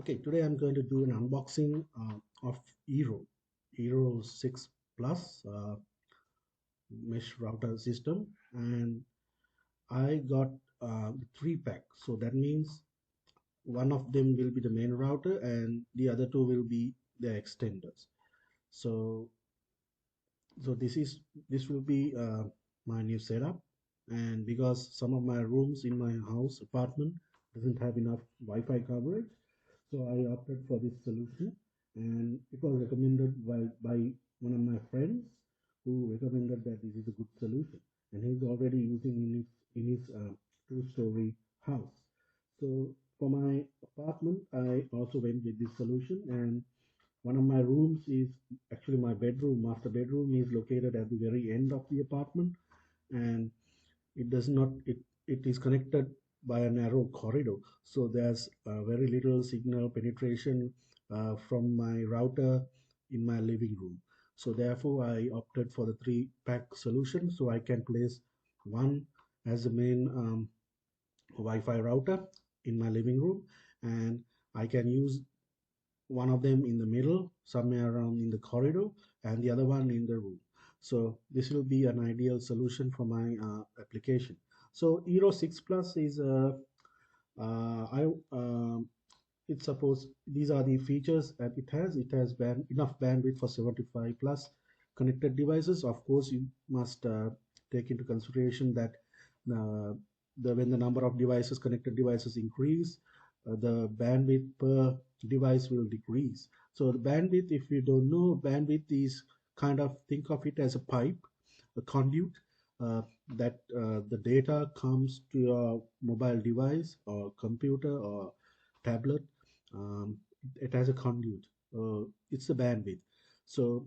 Okay, today I'm going to do an unboxing of eero 6 Plus mesh router system, and I got the 3 pack. So that means one of them will be the main router, and the other two will be the extenders. So so this will be my new setup, and because some of my rooms in my house apartment doesn't have enough Wi-Fi coverage, so I opted for this solution, and it was recommended by one of my friends who recommended that this is a good solution, and he's already using in his two-story house. So for my apartment, I also went with this solution, and one of my rooms is actually my bedroom. Master bedroom is located at the very end of the apartment, and it does not it is connected by a narrow corridor, so there's very little signal penetration from my router in my living room. So therefore I opted for the 3 pack solution, so I can place one as the main Wi-Fi router in my living room, and I can use one of them in the middle, somewhere around in the corridor, and the other one in the room. So this will be an ideal solution for my application. So eero 6 Plus is I it suppose these are the features that it has enough bandwidth for 75 plus connected devices. Of course, you must take into consideration that uh, when the number of connected devices increase, the bandwidth per device will decrease. So the bandwidth, if you don't know, bandwidth is kind of, think of it as a pipe, a conduit, uh, that the data comes to your mobile device or computer or tablet. um, it has a conduit. It's the bandwidth. So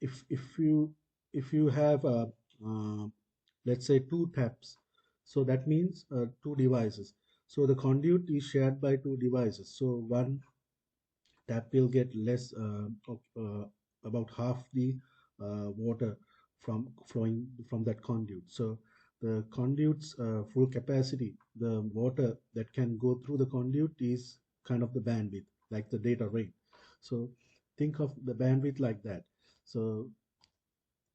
if you have uh, let's say 2 taps, so that means 2 devices. So the conduit is shared by 2 devices. So one tap will get less of about half the water from flowing from that conduit. So the conduit's full capacity, the water that can go through the conduit, is kind of the bandwidth, like the data rate. So think of the bandwidth like that. So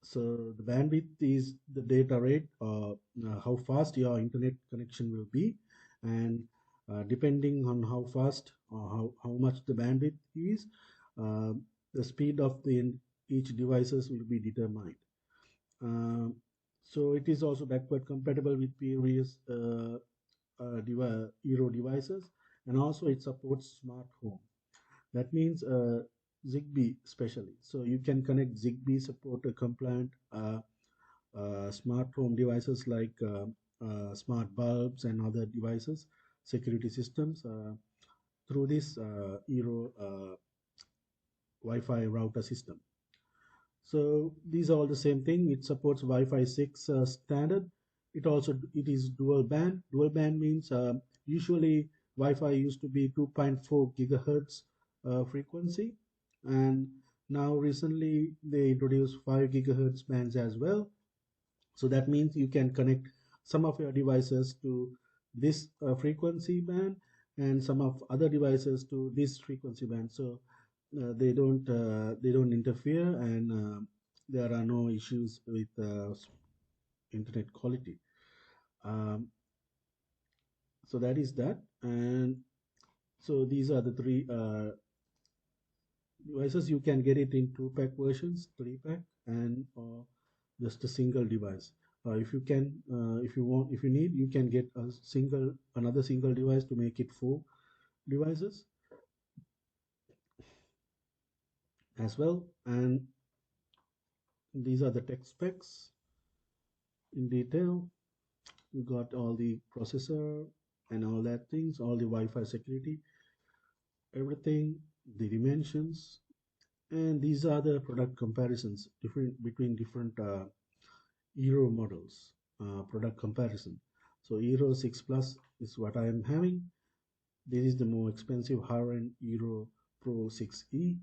so the bandwidth is the data rate, how fast your internet connection will be, and depending on how fast or how much the bandwidth is, uh, the speed of each devices will be determined. Uh, so it is also backward compatible with previous eero devices, and also it supports smart home. That means Zigbee especially. So you can connect Zigbee support compliant smart home devices like smart bulbs and other devices, security systems, through this eero Wi-Fi router system. So these are all the same thing. It supports Wi-Fi 6 standard. It is dual band. Dual band means usually Wi-Fi used to be 2.4 gigahertz frequency, and now recently they introduced 5 gigahertz bands as well. So that means you can connect some of your devices to this frequency band, and some of other devices to this frequency band. So they don't interfere, and there are no issues with internet quality. Um, so that is that, and so these are the 3 devices. You can get it in 2 pack versions, 3 pack, and just a single device. If you need, you can get another single device to make it 4 devices as well. And these are the tech specs in detail. You got all the processor and all that things, all the Wi-Fi security, everything, the dimensions, and these are the product comparisons different between different eero models. Product comparison. So eero 6 Plus is what I am having. This is the more expensive higher-end eero Pro 6e,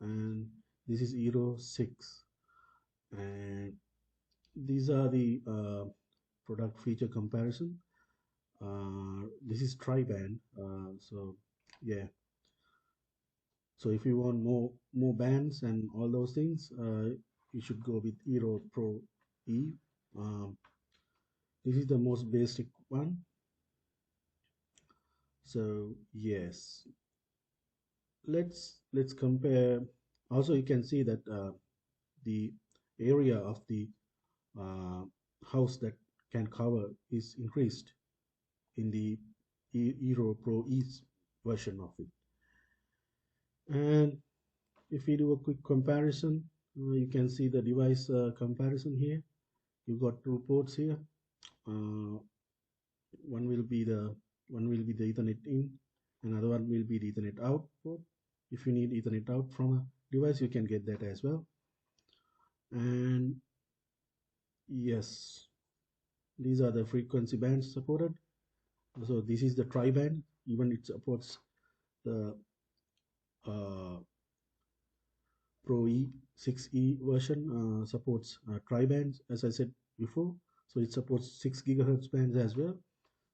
and this is eero 6. And these are the product feature comparison. This is tri-band, so yeah. So if you want more bands and all those things, you should go with eero Pro E. Um, this is the most basic one. So yes, let's compare. Also, you can see that the area of the uh, house that can cover is increased in the eero Pro E version of it. And if we do a quick comparison, you can see the device comparison here. You got two ports here. Uh, one will be the Ethernet in, another one will be the Ethernet out port. If you need Ethernet out from a device, you can get that as well. And yes, these are the frequency bands supported. So this is the tri-band. Even it supports the uh, Pro E 6E version supports tri-bands, as I said before. So it supports 6 gigahertz bands as well.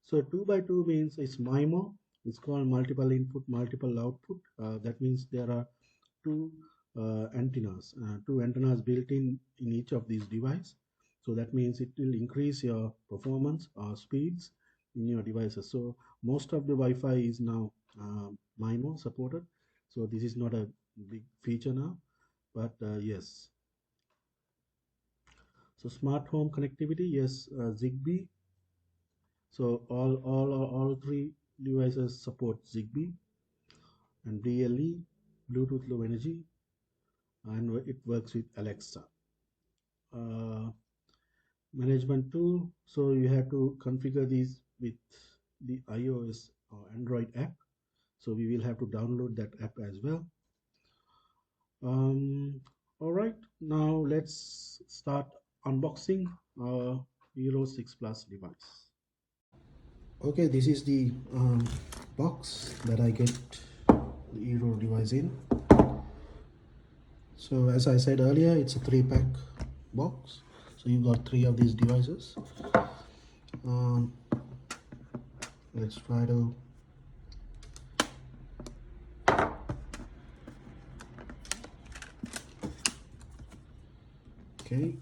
So 2 by 2 means it's MIMO. It's called multiple input, multiple output. That means there are two antennas built in each of these devices. So that means it will increase your performance or speeds in your devices. So most of the Wi-Fi is now MIMO supported. So this is not a big feature now, but yes. So smart home connectivity, yes, Zigbee. So all three devices support Zigbee and BLE, Bluetooth Low Energy, and it works with Alexa. Uh, Management tool. So you have to configure these with the iOS or Android app. So we will have to download that app as well. All right, now let's start unboxing our eero 6 Plus device. Okay, this is the box that I get the eero device in. So as I said earlier, it's a 3-pack box. So you got 3 of these devices. Um, let's try to okay.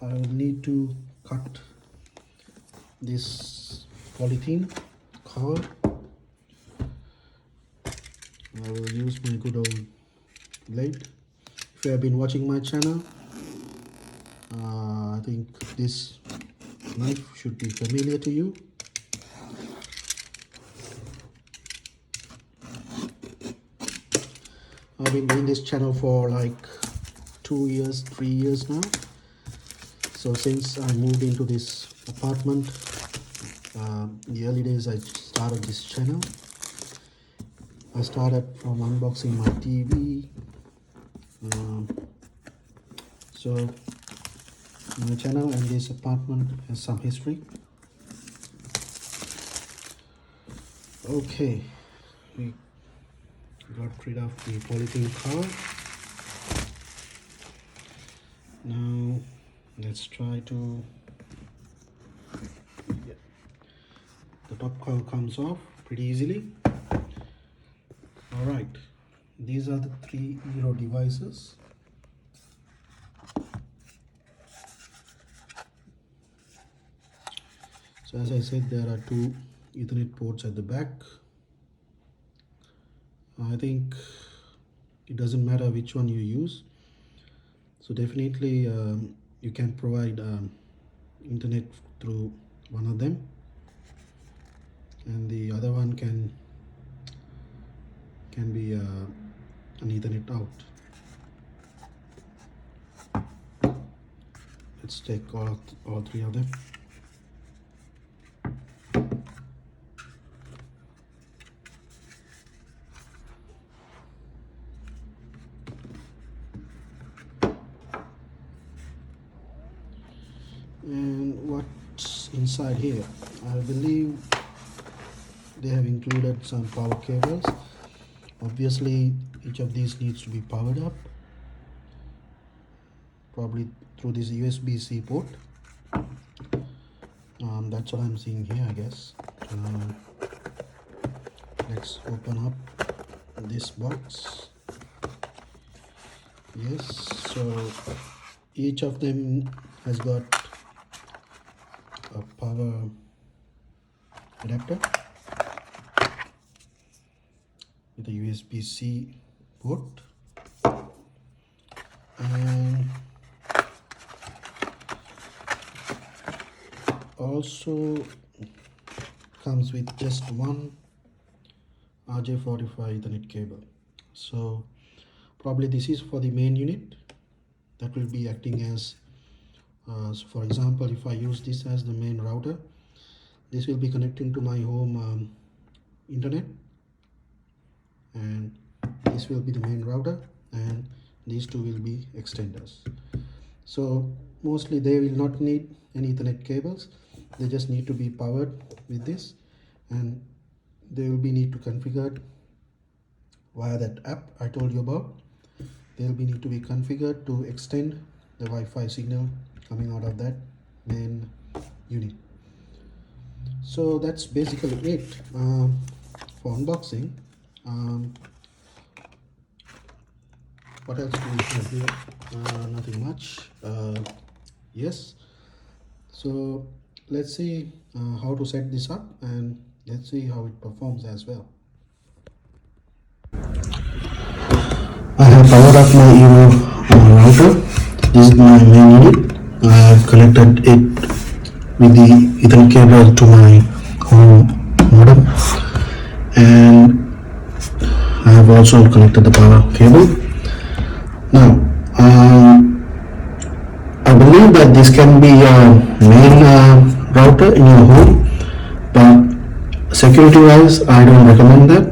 I will need to cut this polythene cover. I will use my good old blade. If you have been watching my channel, I think this knife should be familiar to you. I've been doing this channel for like 2 years, 3 years now. So since I moved into this apartment, in the early days I started this channel. I started from unboxing my TV. So my channel and this apartment has some history. Okay, we got rid of the polythene cover. Now let's try to, yeah, the top cover comes off pretty easily. All right, these are the 3 eero devices. So as I said, there are 2 Ethernet ports at the back. I think it doesn't matter which one you use. So definitely you can provide internet through one of them, and the other one can be an Ethernet out. Let's take all 3 of them. And what's inside here? I believe they have included some power cables. Obviously each of these needs to be powered up, probably through this USB-C port. That's what I'm seeing here, I guess. Let's open up this box. Yes, so each of them has got a power adapter with a USB-C port, and also comes with just one RJ45 Ethernet cable. So probably this is for the main unit that will be acting as so for example, if I use this as the main router, this will be connecting to my home internet, and this will be the main router, and these two will be extenders. So mostly they will not need any Ethernet cables, they just need to be powered with this, and they will be need to configure via that app I told you about. They will be need to be configured to extend the Wi-Fi signal coming out of that main unit. So that's basically it for unboxing. What else do we have here? Nothing much. Yes, so let's see how to set this up, and let's see how it performs as well. I have powered up my eero router. This is my main unit. I have connected it with the Ethernet cable to my home modem, and I have also connected the power cable. Now, I believe that this can be a main router in your home, but security wise, I don't recommend that.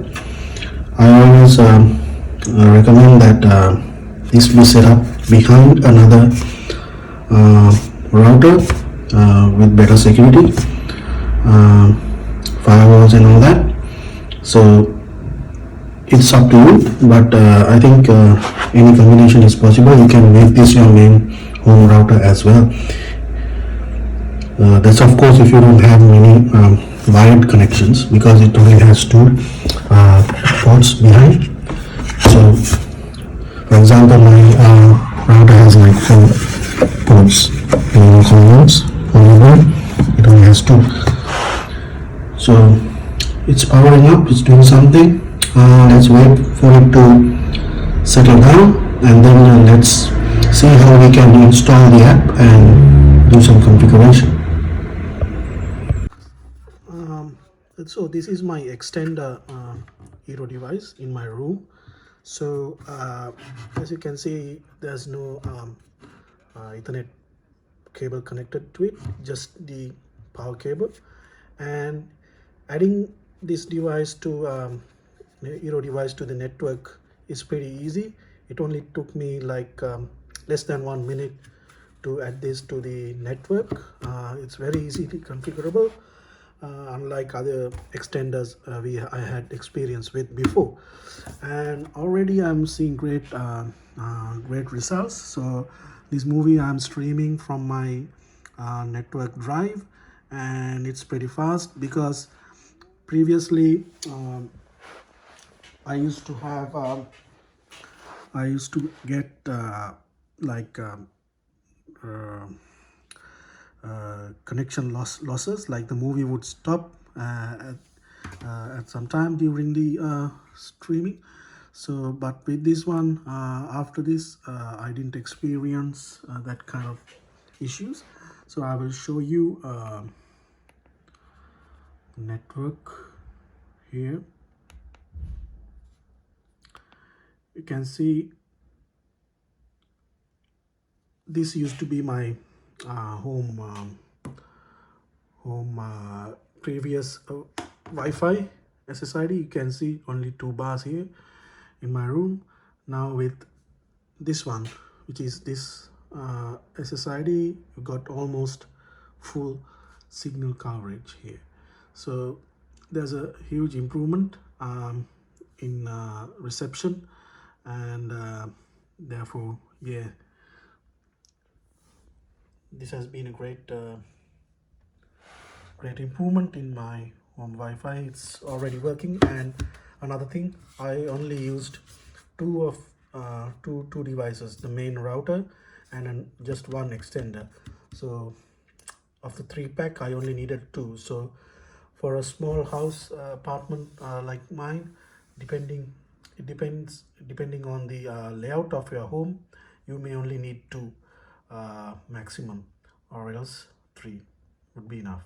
I always recommend that this be set up behind another router with better security, uh, firewalls, and all that. So it's up to you, but I think any combination is possible. You can make this your main home router as well. That's of course if you don't have many wired connections, because it only has two ports behind. So for example, my router has like four ports, components on one. It only has two. So it's powering up, it's doing something. Let's wait for it to settle down, and then let's see how we can install the app and do some configuration. So this is my extender eero device in my room. So as you can see, there's no Ethernet cable connected to it, just the power cable. And adding this device to eero device to the network is pretty easy. It only took me like less than 1 minute to add this to the network. It's very easily configurable, unlike other extenders I had experience with before. And already I'm seeing great results. So this movie I'm streaming from my network drive, and it's pretty fast, because previously I used to have I used to get like uh, connection losses, like the movie would stop at some time during the streaming. So but with this one, after this I didn't experience that kind of issues. So I will show you network here. You can see this used to be my home previous Wi-Fi SSID. You can see only 2 bars here in my room. Now with this one, which is this SSID, you got almost full signal coverage here. So there's a huge improvement in reception, and therefore, yeah, this has been a great improvement in my home Wi-Fi. It's already working, and Another thing, I only used two devices, the main router and just one extender. So of the 3 pack I only needed two. So for a small house apartment like mine, depending it depends depending on the layout of your home, you may only need two maximum, or else three would be enough.